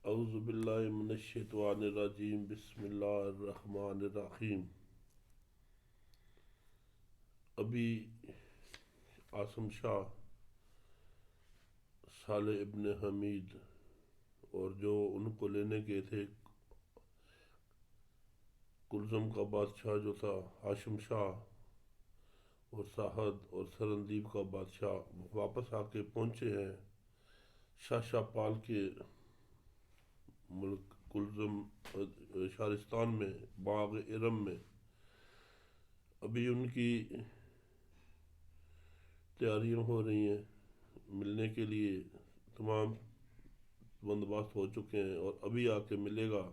اعوذ باللہ من الشیطان الرجیم بسم اللہ الرحمن الرحیم۔ ابھی عاصم شاہ، صالح ابن حمید اور جو ان کو لینے گئے تھے، کلزم کا بادشاہ جو تھا ہاشم شاہ، اور ساحد اور سرندیب کا بادشاہ واپس آ کے پہنچے ہیں شاہ پال کے ملک کلزم شارستان میں، باغ ارم میں۔ ابھی ان کی تیاریاں ہو رہی ہیں، ملنے کے لیے تمام بندوبست ہو چکے ہیں، اور ابھی آ کے ملے گا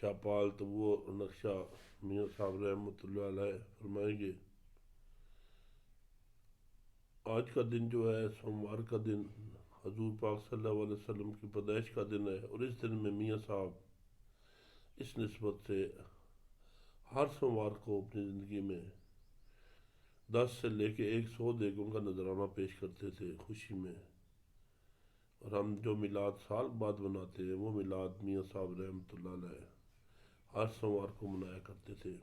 شاہ پال۔ تو وہ نقشہ میاں صاحب رحمۃ اللہ علیہ فرمائیں گے۔ آج کا دن جو ہے سوموار کا دن، حضور پاک صلی اللہ علیہ وسلم کی پیدائش کا دن ہے، اور اس دن میں میاں صاحب اس نسبت سے ہر سوموار کو اپنی زندگی میں 10 سے لے کے 100 دیگوں کا نذرانہ پیش کرتے تھے خوشی میں۔ اور ہم جو میلاد سال بعد مناتے ہیں، وہ میلاد میاں صاحب رحمۃ اللہ علیہ ہر سوموار کو منایا کرتے تھے۔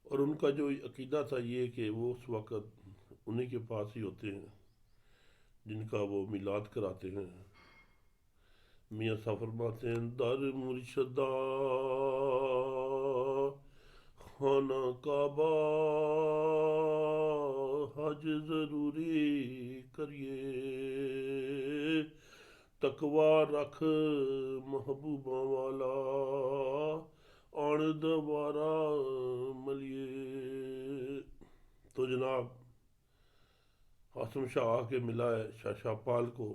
اور ان کا جو عقیدہ تھا یہ کہ وہ اس وقت انہی کے پاس ہی ہوتے ہیں جن کا وہ میلاد کراتے ہیں۔ میاں صاحب فرماتے ہیں در مرشدہ خانہ کعبہ حج ضروری کریے، تقوی رکھ محبوبہ والا آن دوبارہ ملیے۔ تو جناب عاصم شاہ آ کے ملا ہے شاہ پال کو،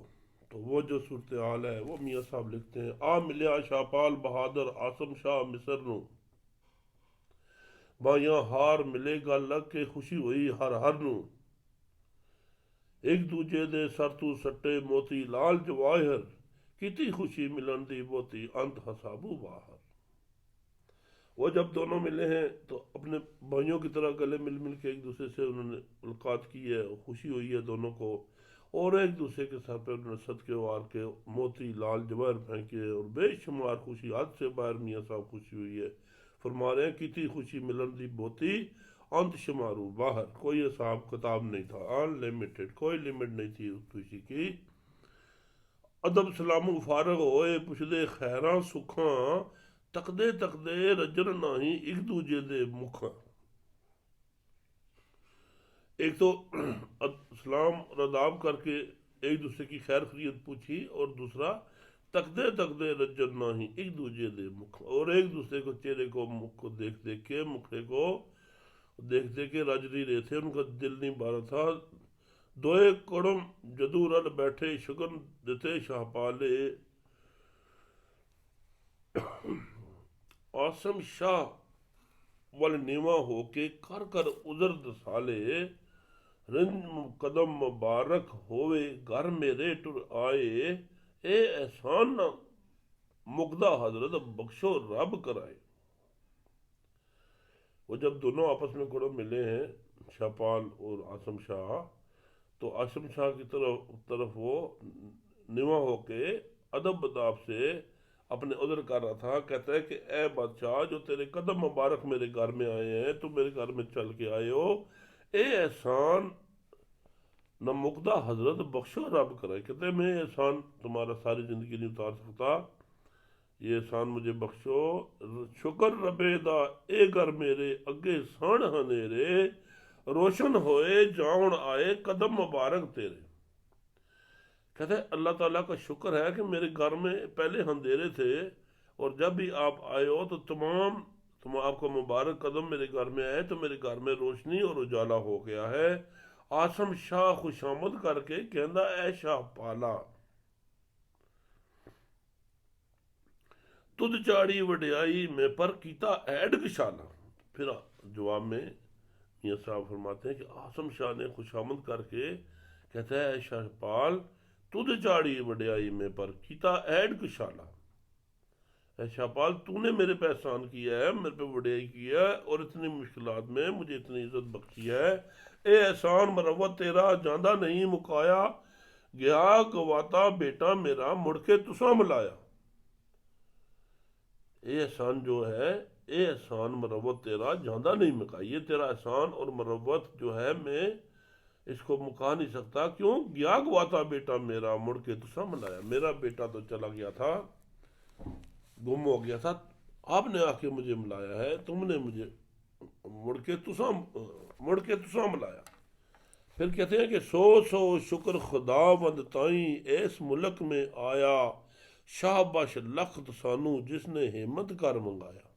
تو وہ جو صورتحال ہے وہ میاں صاحب لکھتے ہیں۔ آ ملیا شاہ پال بہادر عاصم شاہ مصر نو، بائیاں ہار ملے گا لگ کے خوشی ہوئی ہر نو، ایک دوجے دے سر تو سٹے موتی لال جواہر، کیتی خوشی ملن دی بوتی انت حسابو باہر۔ وہ جب دونوں ملے ہیں تو اپنے بھائیوں کی طرح گلے مل مل کے ایک دوسرے سے انہوں نے ملاقات کی ہے، خوشی ہوئی ہے دونوں کو، اور ایک دوسرے کے سر پہ انہوں نے صدقے وار کے موتی لال جواہر پھینکے، اور بے شمار خوشی، حد سے باہر میاں صاحب خوشی ہوئی ہے۔ فرما رہے ہیں کیتی خوشی ملن دی بوتی انت شمارو باہر، کوئی حساب کتاب نہیں تھا، ان لمیٹڈ، کوئی لمٹ نہیں تھی اس خوشی کی۔ ادب سلام فارغ ہوئے پوچھدے خیراں سکھاں، تکدے تکدے رجن نہیں ایک دوجے دے مکھاں۔ ایک تو سلام اور اداب کر کے ایک دوسرے کی خیر خیریت پوچھی، اور دوسرا تکدے تکدے رجن نہیں ایک دوجے دے مکھ، اور ایک دوسرے کو چہرے کو مکھ کو دیکھ دیکھ کے مکھڑے کو دیکھ دیکھ کے رج نہیں رہے تھے، ان کا دل نہیں بھرا تھا۔ دوئے کڑم جدو رل بیٹھے شگن دیتے شاہ پالے، عاصم شاہ ول نیواں ہو کے کر کر عذر دسالے، رنج قدم مبارک ہوئے گھر میرے ٹر آئے، اے احسان نہ مقدہ حضرت بخشو رب کرائے۔ وہ جب دونوں آپس میں گڑ ملے ہیں شاہ پال اور عاصم شاہ، تو عاصم شاہ کی طرف وہ نواں ہو کے ادب اداب سے اپنے عذر کر رہا تھا۔ کہتا ہے کہ اے بادشاہ، جو تیرے قدم مبارک میرے گھر میں آئے ہیں، تو میرے گھر میں چل کے آئے ہو، اے احسان نہ مقدہ حضرت بخشو رب کرائے۔ کہتے ہیں میں احسان تمہارا ساری زندگی نہیں اتار سکتا، یہ احسان مجھے بخشو۔ شکر ربے دا اے گھر میرے اگے سان ہنیرے، روشن ہوئے جاؤن آئے قدم مبارک تیرے۔ کہتے ہیں اللہ تعالیٰ کا شکر ہے کہ میرے گھر میں پہلے اندھیرے تھے، اور جب بھی آپ آئے ہو تو آپ کا مبارک قدم میرے گھر میں آئے تو میرے گھر میں روشنی اور اجالا ہو گیا ہے۔ عاصم شاہ خوش آمد کر کے کہندا اے شاہ پالا، تد چاڑی وڈیائی میں پر کیتا ایڈ کشالا۔ پھر جواب میں میاں صاحب فرماتے ہیں کہ عاصم شاہ نے خوش آمد کر کے کہتا ہے اے شاہ پال، تد چاڑی وڈیائی میں پر کیتا ایڈ کشالا۔ اے شاہ پال، تو نے میرے پہ احسان کیا ہے، میرے پہ وڈیائی کی ہے، اور اتنی مشکلات میں مجھے اتنی عزت بخشی ہے۔ اے احسان مروت تیرا جاندہ نہیں مکایا، گیا گواتا بیٹا میرا مڑ کے تساں ملایا. اے احسان جو ہے، اے احسان مروت تیرا جاندہ نہیں مکا. یہ تیرا احسان اور مروت جو ہے میں اس کو مکا نہیں سکتا. کیوں؟ گیا گواتا بیٹا میرا مڑ کے تساں ملایا. میرا بیٹا تو چلا گیا تھا، گم ہو گیا تھا، آپ نے آ کے مجھے ملایا ہے، تم نے مجھے مڑ کے تساں ملایا. پھر کہتے ہیں کہ سو سو شکر خدا بند تائیں ایس ملک میں آیا، شاہ بش لخت سانو جس نے ہمت کر منگایا.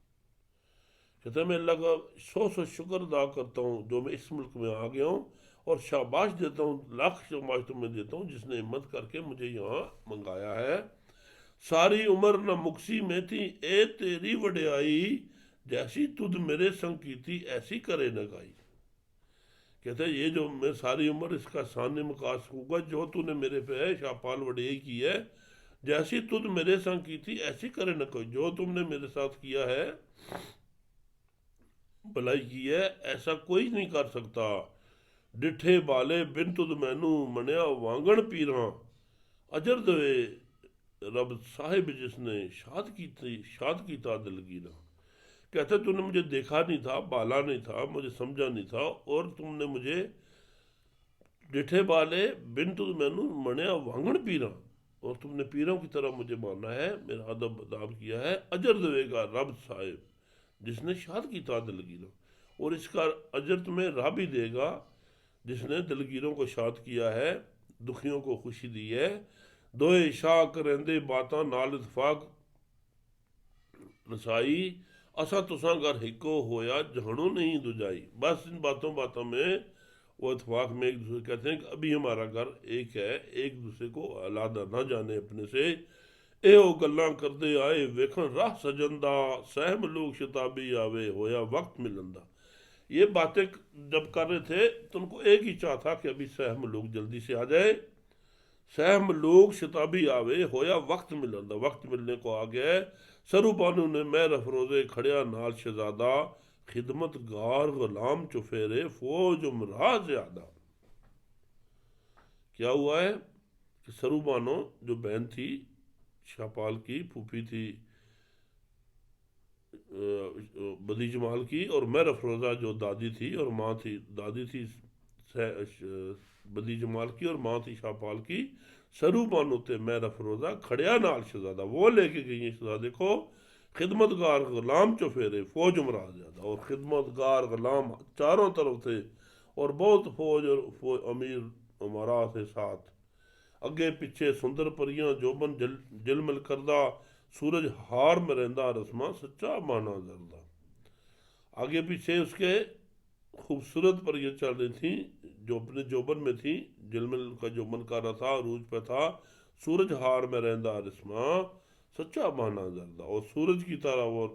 کہتے ہیں میں اللہ کا سو سو شکر ادا کرتا ہوں جو میں اس ملک میں آ گیا ہوں، اور شاباش دیتا ہوں، لاکھ شاباش تمہیں دیتا ہوں جس نے ہمت کر کے مجھے یہاں منگایا ہے. ساری عمر نہ مکسی میں تھی اے تیری وڈیائی، جیسی تجھ میرے سنگ کی تھی ایسی کرے نہ گائی. کہتے ہیں یہ جو میں ساری عمر اس کا احسان نہیں مکا سکوں گا جو تو نے میرے پہ ہے شاپال وڈیائی کی ہے. جیسی تجھ میرے سنگ کی تھی ایسی کرے نہ کوئی. جو تم نے میرے ساتھ کیا ہے، بھلائی کی ہے، ایسا کوئی نہیں کر سکتا. ڈٹھے بالے بن تد مینو منیا وانگن پیراں، اجر دوے رب صاحب جس نے شاد کی تا دلگیراں. کہتے تم نے مجھے دیکھا نہیں تھا، بالا نہیں تھا، مجھے سمجھا نہیں تھا، اور تم نے مجھے ڈٹھے بالے بن تد مینو منیا وانگن پیراں، اور تم نے پیروں کی طرح مجھے مانا ہے، میرا ادب اداب کیا ہے. اجر دوے گا رب صاحب جس نے شاد کی تا دلگیراں، اور اس کا اجر تمہیں رب ہی دے گا جس نے دلگیروں کو شاد کیا ہے، دکھیوں کو خوشی دی ہے. دوئے شاہ کرندے باتاں نال اتفاق رسائی، اساں تساں گھر ہکو ہویا جہانوں نہیں دجائی. بس ان باتوں میں وہ اتفاق میں ایک دوسرے کہتے ہیں کہ ابھی ہمارا گھر ایک ہے، ایک دوسرے کو علیحدہ نہ جانے اپنے سے. اے او گلاں کردے آئے ویکھن راہ سجندہ، سہم لوگ شتابی آوے ہویا وقت ملندہ. یہ باتیں جب کر رہے تھے تو ان کو ایک ہی چاہ تھا کہ ابھی سہم لوگ جلدی سے آ جائے. سہم لوگ شتابی آوے ہویا وقت ملندہ، وقت ملنے کو آ گیا ہے. سرو بانو نے مہر افروزے کھڑیا نال شہزادہ، خدمت گار غلام چفیرے فوج امراء زیادہ. کیا ہوا ہے کہ سرو بانو جو بہن تھی شاپال کی، پھوپھی تھی بدی جمال کی، اور مہر افروزہ جو دادی تھی اور ماں تھی، دادی تھی بدی جمال کی اور ماں تھی شاپال کی. سرو بانو تے مہر افروزہ کھڑیا نال شہزادہ، وہ لے کے گئی ہیں شہزادے کو. خدمت گار غلام چفیرے فوج امراء زیادہ، اور خدمت گار غلام چاروں طرف تھے، اور بہت فوج اور امیر امراء تھے ساتھ. اگے پیچھے سندر پریاں جوبن جلمل کردہ، سورج ہار میں رہندہ رسماں سچا مانا زردہ. آگے پیچھے اس کے خوبصورت پریاں چل رہی تھیں جو اپنے جوبن میں تھیں، جلمل کا جوبن کر رہا تھا، عروج پہ تھا. سورج ہار میں رہندہ رسماں سچا مانا زردہ، اور سورج کی طرح وہ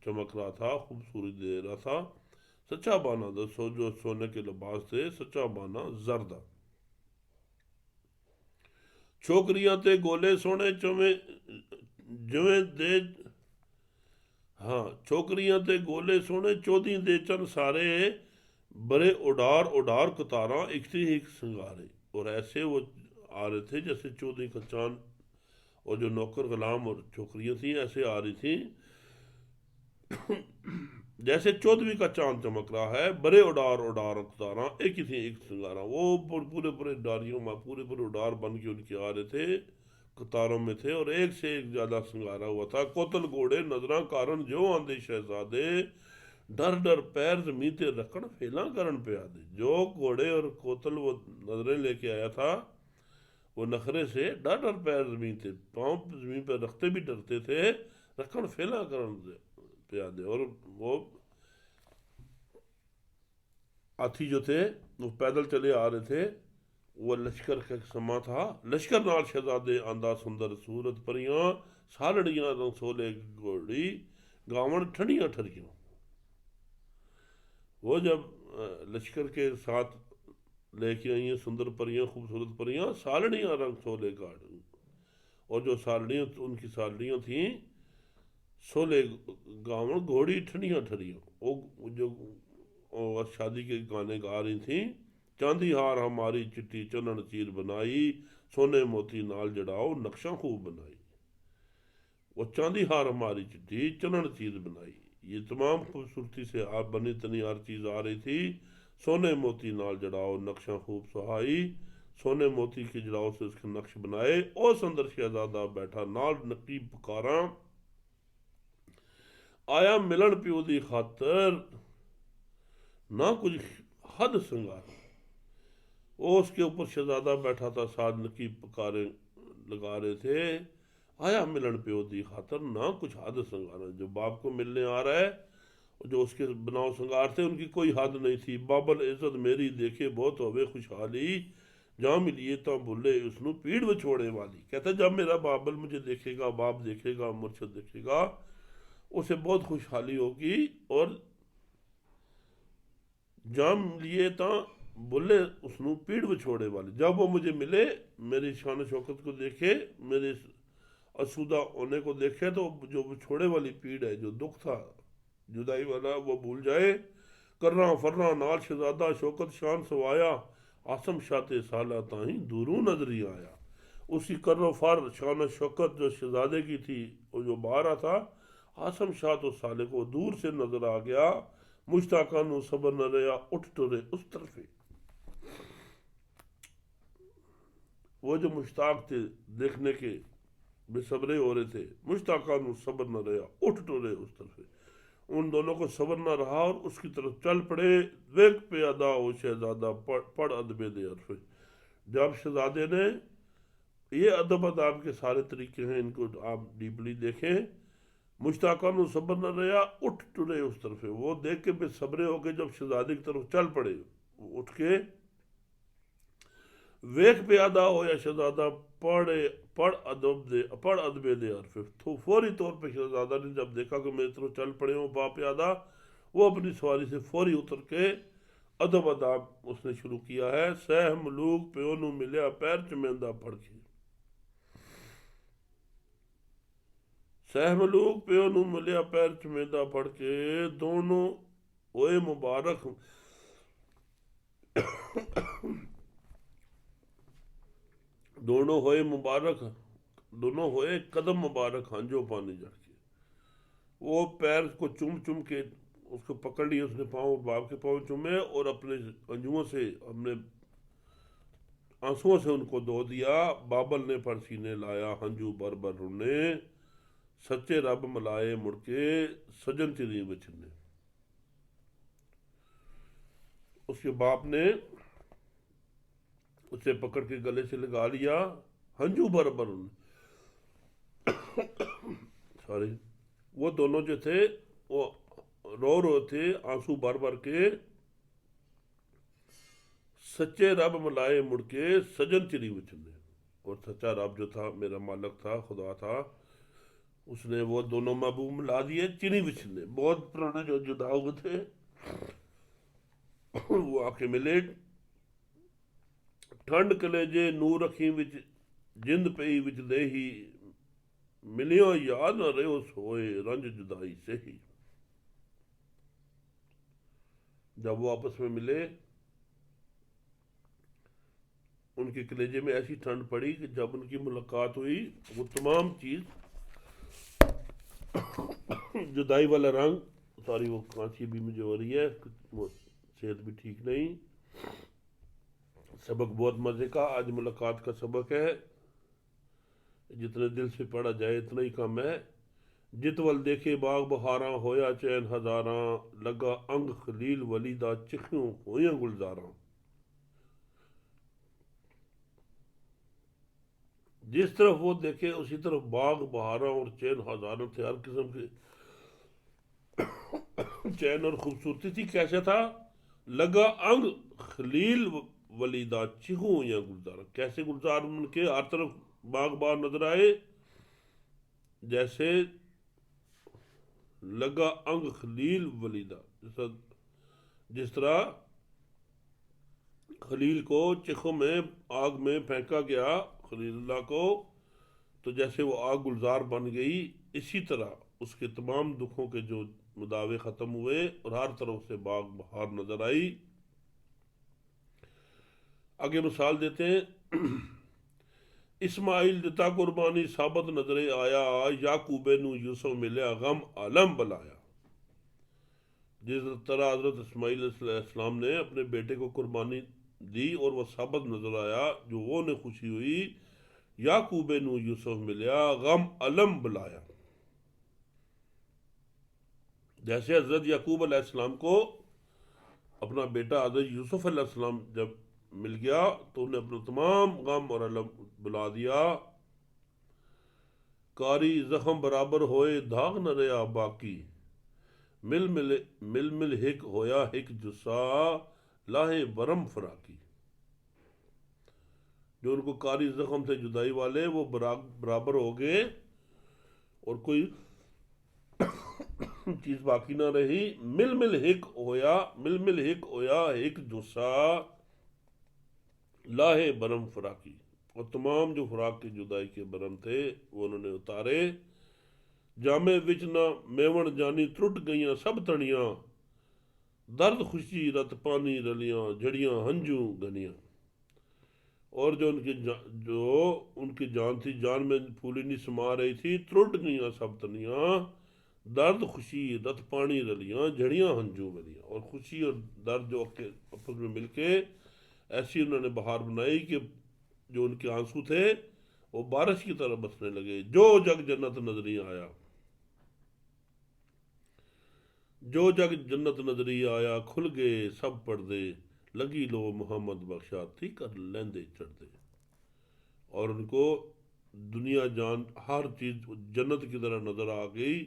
چمک رہا تھا، خوبصورت دے رہا تھا. سچا بانا جو سونے کے لباس تھے، سچا بانا زردہ. چھوکریاں تے گولے سونے جویں دے، ہاں چھوکریاں تے گولے سونے چودی دے چن سارے، برے اڈار اڈار کتاراں ایک سے ایک سنگارے. اور ایسے وہ آ رہے تھے جیسے چودی کا چاند، اور جو نوکر غلام اور چھوکریاں تھیں ایسے آ رہی تھیں جیسے چودھویں کا چاند چمک رہا ہے. برے اڈار اڈار کتاراں ایک ہی تھی ایک سنگارا. وہ پورے ڈاریوں میں پورے اڈار بن کے ان کے آ رہے تھے، قطاروں میں تھے، اور ایک سے ایک زیادہ سنگارا ہوا تھا. کوتل گھوڑے نظراں کارن جو آندے شہزادے، ڈر ڈر پیر زمین تے رکھن فیلاں کرن پہ آدے. جو گھوڑے اور کوتل وہ نظریں لے کے آیا تھا، وہ نخرے سے ڈر ڈر پیر زمین تے، پاؤں زمین پہ رکھتے بھی ڈرتے تھے، رکھن فیلاں کرن پہ آدے. اور وہ ہاتھی جو تھے وہ پیدل چلے آ رہے تھے. وہ لشکر کا سما تھا. لشکر نال شہزادے آندہ سندر صورت پریاں، سالڑیاں رنگ سولے گھوڑی گاون ٹھنڈیاں ٹھریاں. وہ جب لشکر کے ساتھ لے کے آئی ہیں سندر پریاں، خوبصورت پریاں، سالڑیاں رنگ سولے گاڑی. اور جو سالڑیاں ان کی سالڑیاں تھیں سولے گاون گھوڑی ٹھنڈیاں ٹھریاں. وہ جو شادی کے گانے گا رہی تھیں چاندی ہار ہماری چٹی چنن چیر بنائی، سونے موتی نال جڑاؤ نقشہ خوب بنائی۔ وہ چاندی ہار ہماری چٹی چنن چیر بنائی، یہ تمام خوبصورتی سے آپ بنی تنی ہر چیز آ رہی تھی۔ سونے موتی نال جڑاؤ نقشہ خوب سہائی، سونے موتی کے جڑاؤ سے اس کے نقش بنائے۔ اس اندر شہزادہ بیٹھا نال نقیب پکاراں، آیا ملن پیو دی خاطر نہ کچھ حد سنگار۔ وہ اس کے اوپر شہزادہ بیٹھا تھا، ساتھ نقیب پکارے لگا رہے تھے، آیا ملن پیو دی خاطر نہ کچھ حد سنگار۔ جو باپ کو ملنے آ رہا ہے، جو اس کے بناؤ سنگار تھے ان کی کوئی حد نہیں تھی۔ بابل عزت میری دیکھے بہت ہوئے خوشحالی، جہاں ملیے تو بھولے اس نو پیڑ وچھوڑے والی۔ کہتا ہے جب میرا بابل مجھے دیکھے گا، باپ دیکھے گا، مرشد دیکھے گا، اسے بہت خوشحالی ہوگی، اور جام لیے تا بولے اس نو پیڑ وچھوڑے والی۔ جب وہ مجھے ملے، میری شان و شوکت کو دیکھے، میرے اسودہ ہونے کو دیکھے، تو جو وچھوڑے والی پیڑ ہے، جو دکھ تھا جدائی والا، وہ بھول جائے۔ کرنا فرنا نال شہزادہ شوکت شان سوایا، آسم شاہ سالہ تاہیں دوروں نظری آیا۔ اسی کر و فر شان و شوکت جو شہزادے کی تھی، وہ جو باہر تھا، آسم شاہ تو سالے کو دور سے نظر آ گیا۔ مشتاقاں نو صبر نہ رہا، اٹھ ٹرے اس طرفے۔ وہ جو مشتاق تھے دیکھنے کے، بے صبرے ہو رہے تھے، مشتاقاں نو صبر نہ رہا، اٹھ ٹرے اس طرفے۔ ان دونوں کو صبر نہ رہا اور اس کی طرف چل پڑے۔ ویک پہ ادا ہو شہزادہ پڑھ ادب دے عرفے۔ جب شہزادے نے، یہ ادب اداب کے سارے طریقے ہیں، ان کو آپ ڈیپلی دیکھیں۔ مشتاقاں نو صبر نہ رہا، اٹھ ٹرے اس طرف۔ وہ دیکھ کے بے صبرے ہو کے جب شہزادے کی طرف چل پڑے، وہ اٹھ کے ویک پہ ادا ہویا شہزادہ پڑھ ادب دے عرف۔ تو فوری طور پہ شہزادہ نے جب دیکھا کہ میری طرف چل پڑے ہوں با پیادہ، وہ اپنی سواری سے فوری اتر کے ادب اداب اس نے شروع کیا ہے۔ سہ ملوک پیو نو ملیا پیر چمیندہ پڑھ کے، سہ ملوک پیو نو ملیا پیر چمیندہ پڑھ کے، دونوں ہوئے مبارک دونوں ہوئے قدم مبارک ہنجو پانی جڑ کے۔ وہ پیر کو چوم چوم کے اس کو پکڑ لیا، اس نے پاؤں، باپ کے پاؤں چومے اور اپنے ہنجوؤں سے، اپنے آنسوؤں سے ان کو دھو دیا۔ بابل نے پر سینے لایا ہنجو بر بر رونے، سچے رب ملائے مڑ کے سجن چری بچنے۔ اس کے باپ نے اسے پکڑ کے گلے سے لگا لیا، ہنجو بر بر سوری، وہ دونوں جو تھے وہ رو رہے تھے آنسو بر بر کے۔ سچے رب ملائے مڑ کے سجن چری بچنے، اور سچا رب جو تھا، میرا مالک تھا، خدا تھا، اس نے وہ دونوں محبوب ملا دیے چنی بچھنے۔ بہت پرانے جو جدا ہوئے تھے وہ آ کے ملے۔ ٹھنڈ کلیجے نور اکھیں وچ جند پئی وچ دیہی، ملیوں یاد نہ رہو سوئے رنج جدائی سے ہی۔ جب وہ آپس میں ملے، ان کے کلیجے میں ایسی ٹھنڈ پڑی کہ جب ان کی ملاقات ہوئی، وہ تمام چیز، جدائی والا رنگ، ساری وہ کانسی بھی مجھے ہو رہی ہے، صحت بھی ٹھیک نہیں۔ سبق بہت مزے کا آج ملاقات کا سبق ہے، جتنے دل سے پڑھا جائے اتنا ہی کم ہے۔ جتول دیکھے باغ بہاراں ہویا چین ہزاراں، لگا انگ خلیل ولی دا چکھیوں ہویاں گلزاراں۔ جس طرف وہ دیکھے اسی طرف باغ بہاراں اور چین ہزاراں تھے، ہر قسم کے چین اور خوبصورتی تھی۔ کیسے تھا؟ لگا انگ خلیل ولی دا چکھوں ہویاں گلزاراں، کیسے گلزار ان کے ہر طرف باغ بہار نظر آئے، جیسے لگا انگ خلیل ولیدہ، جس طرح خلیل کو چکھوں میں آگ میں پھینکا گیا، خلیل اللہ کو، تو جیسے وہ آگ گلزار بن گئی، اسی طرح اس کے تمام دکھوں کے جو مداوے ختم ہوئے اور ہر طرف سے باغ بہار نظر آئی۔ آگے مثال دیتے ہیں، اسماعیل دتا قربانی ثابت نظر آیا، یعقوب نو یوسف ملیا غم عالم بلایا۔ جس طرح حضرت اسماعیل علیہ السلام نے اپنے بیٹے کو قربانی دی اور وہ ثابت نظر آیا، جو وہ نے خوشی ہوئی، یعقوب نو یوسف ملیا غم علم بلایا۔ جیسے حضرت یعقوب علیہ السلام کو اپنا بیٹا حضرت یوسف علیہ السلام جب مل گیا تو انہیں اپنا تمام غم اور علم بلا دیا۔ کاری زخم برابر ہوئے داغ نہ رہا باقی، مل مل ہک ہویا ہک جسا لاہے برم فراقی۔ جو ان کو کاری زخم سے جدائی والے وہ برابر ہو گئے اور کوئی چیز باقی نہ رہی۔ مل مل ہک ہویا ہک جسا لاہے برم فراقی، اور تمام جو فراق کی جدائی کے برم تھے وہ انہوں نے اتارے۔ جامے وچ نہ میون جانی ٹرٹ گئیاں سب تڑیاں، درد خوشی رت پانی رلیاں جھڑیاں ہنجو گنیاں۔ اور جو ان کی جان تھی، جان میں پھولی نہیں سما رہی تھی، ٹرٹ گئیاں سب تڑیاں، درد خوشی رت پانی رلیاں جھڑیاں ہنجو گنیاں۔ اور خوشی اور درد جو آپس میں مل کے ایسی انہوں نے بہار بنائی کہ جو ان کے آنسو تھے وہ بارش کی طرح بسنے لگے۔ جو جگ جنت نظری آیا، جو جگ جنت نظری آیا، کھل گئے سب پردے، لگی لو محمد بخشا تھی کر لیندے چڑھتے۔ اور ان کو دنیا جان ہر چیز جنت کی طرح نظر آ گئی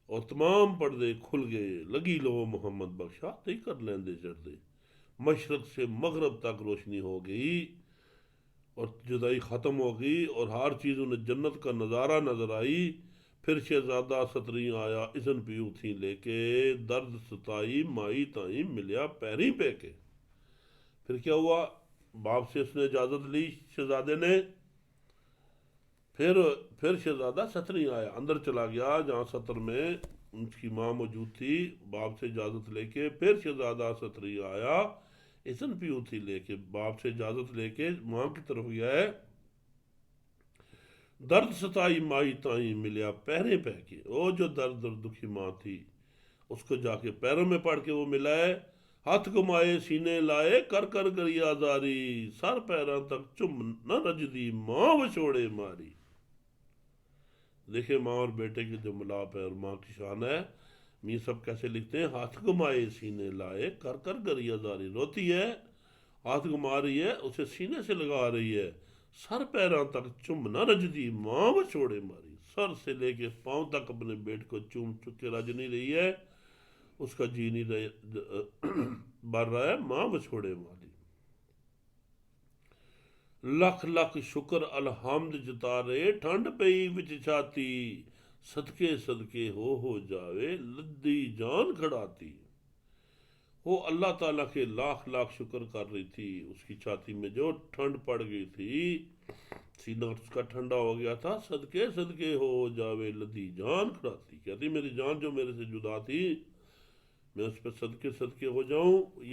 اور تمام پردے کھل گئے، لگی لو محمد بخشا تھی کر لیندے چڑھتے۔ مشرق سے مغرب تک روشنی ہو گئی اور جدائی ختم ہو گئی اور ہر چیز انہیں جنت کا نظارہ نظر آئی۔ پھر شہزادہ ستری آیا اذن پیو تھی لے کے، درد ستائی مائی تائیں ملیا پیری پہ کے۔ پھر کیا ہوا، باپ سے اس نے اجازت لی شہزادے نے، پھر شہزادہ ستری آیا، اندر چلا گیا جہاں ستر میں ان کی ماں موجود تھی، باپ سے اجازت لے کے پھر شہزادہ ستری آیا، اذن پیو تھی لے کے، باپ سے اجازت لے کے ماں کی طرف گیا ہے۔ درد ستائی مائی تائیں ملیا پیرے پہ کے، وہ جو درد اور دکھی ماں تھی اس کو جا کے پیروں میں پڑھ کے وہ ملا ہے۔ ہاتھ گمائے سینے لائے کر کر گری آزاری، سر پیراں تک چم نہ رجدی ماں وچھوڑے ماری۔ دیکھیں ماں اور بیٹے کی جو ملاپ ہے اور ماں کی شان ہے، میاں سب کیسے لکھتے ہیں، ہاتھ گمائے سینے لائے کر کر گری آزاری، روتی ہے، ہاتھ گما رہی ہے، اسے سینے سے لگا رہی ہے، سر پیراں تک چم نہ رجدی ماں وچھوڑے ماری، سر سے لے کے پاؤں تک اپنے بیٹ کو چوم چک کے رج نہیں رہی ہے، اس کا جی نہیں بھر رہا ہے، ماں وچھوڑے ماری۔ لکھ لکھ شکر الحمد جتارے، ٹھنڈ پئی وچ چھاتی، صدقے صدقے ہو جاوے لدی جان کھڑاتی۔ وہ اللہ تعالیٰ کے لاکھ لاکھ شکر کر رہی تھی، اس کی چھاتی میں جو ٹھنڈ پڑ گئی تھی، سینہ اس کا ٹھنڈا ہو گیا تھا، صدقے صدقے ہو جاوے لدی جان کھڑاتی، کہتی میری جان جو میرے سے جدا تھی میں اس پہ صدقے صدقے ہو جاؤں۔